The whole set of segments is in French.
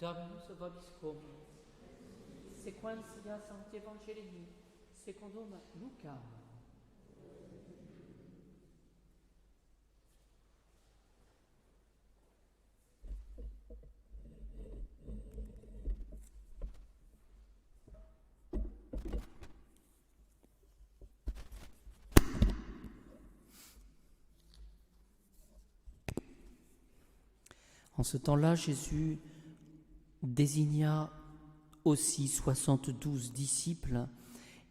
Dominus vobiscum. Sequentia Sancti Evangelii secundum Lucam. En ce temps-là, Jésus désigna aussi 72 disciples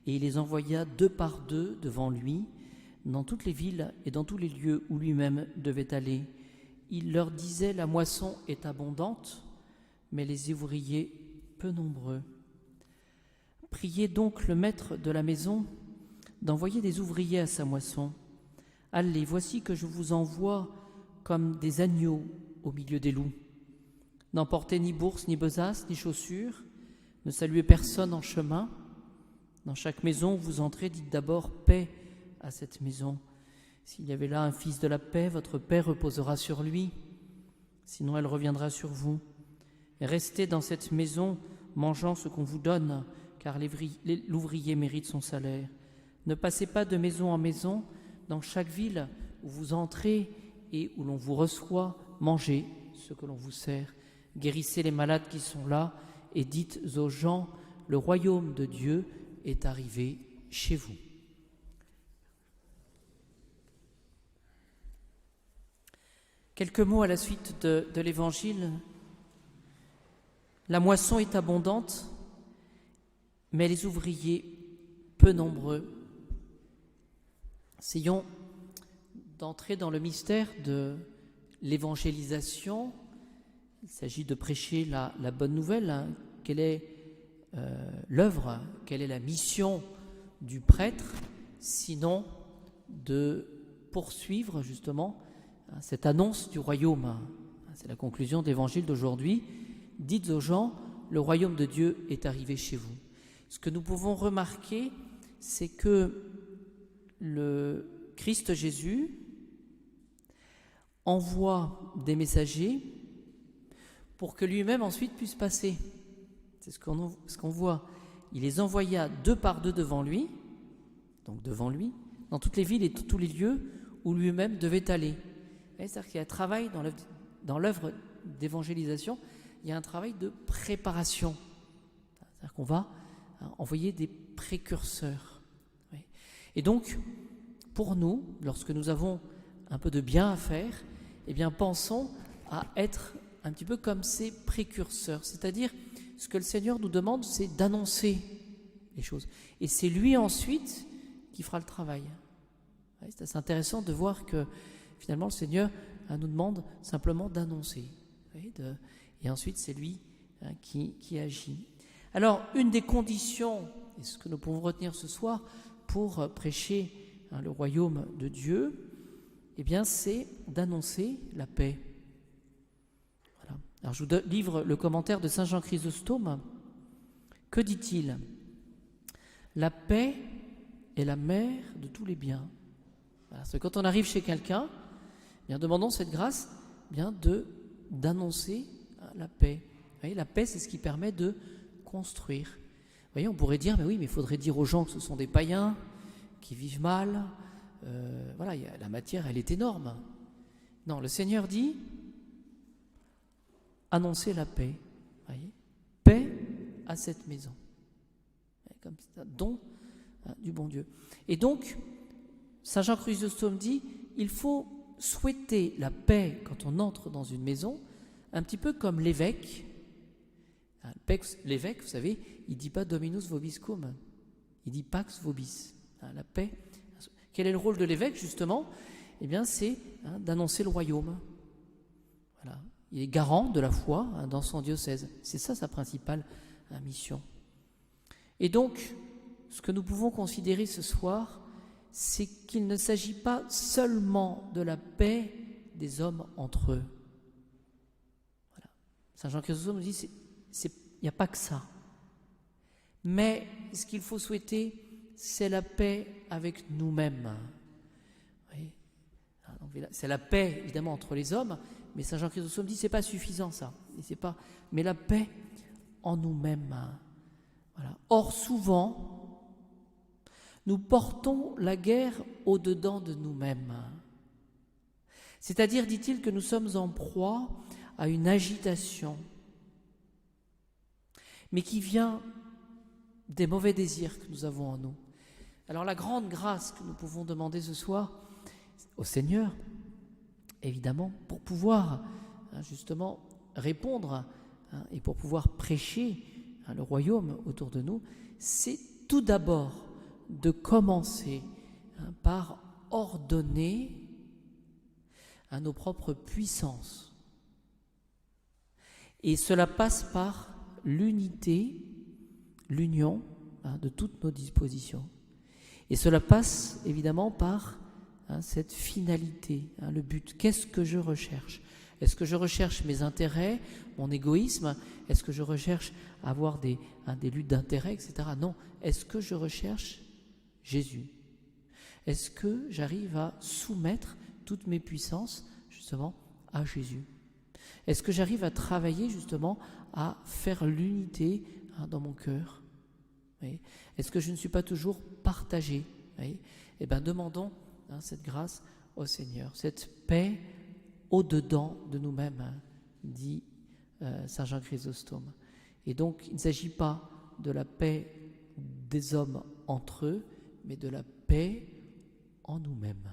et il les envoya 2 par 2 devant lui dans toutes les villes et dans tous les lieux où lui-même devait aller. Il leur disait: la moisson est abondante, mais les ouvriers peu nombreux. Priez donc le maître de la maison d'envoyer des ouvriers à sa moisson. Allez, voici que je vous envoie comme des agneaux au milieu des loups. N'emportez ni bourse, ni besace, ni chaussures, ne saluez personne en chemin. Dans chaque maison où vous entrez, dites d'abord paix à cette maison. S'il y avait là un fils de la paix, votre paix reposera sur lui, sinon elle reviendra sur vous. Et restez dans cette maison, mangeant ce qu'on vous donne, car l'ouvrier mérite son salaire. Ne passez pas de maison en maison, dans chaque ville où vous entrez et où l'on vous reçoit, mangez ce que l'on vous sert. Guérissez les malades qui sont là et dites aux gens: le royaume de Dieu est arrivé chez vous. Quelques mots à la suite de l'Évangile. La moisson est abondante, mais les ouvriers peu nombreux. Essayons d'entrer dans le mystère de l'évangélisation. Il s'agit de prêcher la bonne nouvelle. Quelle est l'œuvre, quelle est la mission du prêtre, sinon de poursuivre justement cette annonce du royaume. C'est la conclusion de l'évangile d'aujourd'hui. Dites aux gens: le royaume de Dieu est arrivé chez vous. Ce que nous pouvons remarquer, c'est que le Christ Jésus envoie des messagers pour que lui-même ensuite puisse passer. C'est ce qu'on voit. Il les envoya 2 par 2 devant lui, donc devant lui, dans toutes les villes et tous les lieux où lui-même devait aller. C'est-à-dire qu'il y a un travail dans l'œuvre d'évangélisation, il y a un travail de préparation. C'est-à-dire qu'on va envoyer des précurseurs. Et donc, pour nous, lorsque nous avons un peu de bien à faire, eh bien, pensons à être un petit peu comme ces précurseurs. C'est-à-dire, ce que le Seigneur nous demande, c'est d'annoncer les choses. Et c'est lui ensuite qui fera le travail. C'est assez intéressant de voir que finalement le Seigneur nous demande simplement d'annoncer. Et ensuite c'est lui qui agit. Alors une des conditions, et ce que nous pouvons retenir ce soir pour prêcher le royaume de Dieu, eh bien c'est d'annoncer la paix. Voilà. Alors je vous livre le commentaire de saint Jean Chrysostome. Que dit-il ? La paix est la mère de tous les biens. Voilà, c'est quand on arrive chez quelqu'un, eh bien demandons cette grâce, eh bien d'annoncer la paix. Vous voyez, la paix, c'est ce qui permet de construire. Vous voyez, on pourrait dire, mais oui, mais il faudrait dire aux gens que ce sont des païens, qui vivent mal. Voilà, la matière, elle est énorme. Non, le Seigneur dit, annoncez la paix. Vous voyez, paix à cette maison. Comme ça, don du bon Dieu. Et donc, saint Jean Chrysostome dit, il faut souhaiter la paix quand on entre dans une maison, un petit peu comme l'évêque. L'évêque, vous savez, il ne dit pas Dominus vobiscum, il dit Pax vobis, la paix. Quel est le rôle de l'évêque, justement ? Eh bien, c'est d'annoncer le royaume. Voilà. Il est garant de la foi dans son diocèse. C'est ça sa principale mission. Et donc, ce que nous pouvons considérer ce soir, c'est qu'il ne s'agit pas seulement de la paix des hommes entre eux. Voilà. Saint Jean Chrysostome nous dit, il n'y a pas que ça. Mais ce qu'il faut souhaiter, c'est la paix avec nous-mêmes. Oui. C'est la paix, évidemment, entre les hommes, mais Saint Jean Chrysostome dit, c'est pas suffisant ça. c'est pas, mais la paix en nous-mêmes. Voilà. Or, souvent, nous portons la guerre au-dedans de nous-mêmes. C'est-à-dire, dit-il, que nous sommes en proie à une agitation, mais qui vient des mauvais désirs que nous avons en nous. Alors la grande grâce que nous pouvons demander ce soir au Seigneur, évidemment, pour pouvoir justement répondre et pour pouvoir prêcher le royaume autour de nous, c'est tout d'abord de commencer par ordonner à nos propres puissances. Et cela passe par l'unité, l'union de toutes nos dispositions. Et cela passe évidemment par cette finalité, le but. Qu'est-ce que je recherche ? Est-ce que je recherche mes intérêts, mon égoïsme ? Est-ce que je recherche avoir des luttes d'intérêts, etc. Non. Est-ce que je recherche Jésus ? Est-ce que j'arrive à soumettre toutes mes puissances, justement, à Jésus ? Est-ce que j'arrive à travailler, justement, à faire l'unité dans mon cœur ? Est-ce que je ne suis pas toujours partagé ? Eh bien, demandons cette grâce au Seigneur, cette paix au-dedans de nous-mêmes, dit Saint Jean Chrysostome. Et donc, il ne s'agit pas de la paix des hommes entre eux, mais de la paix en nous-mêmes.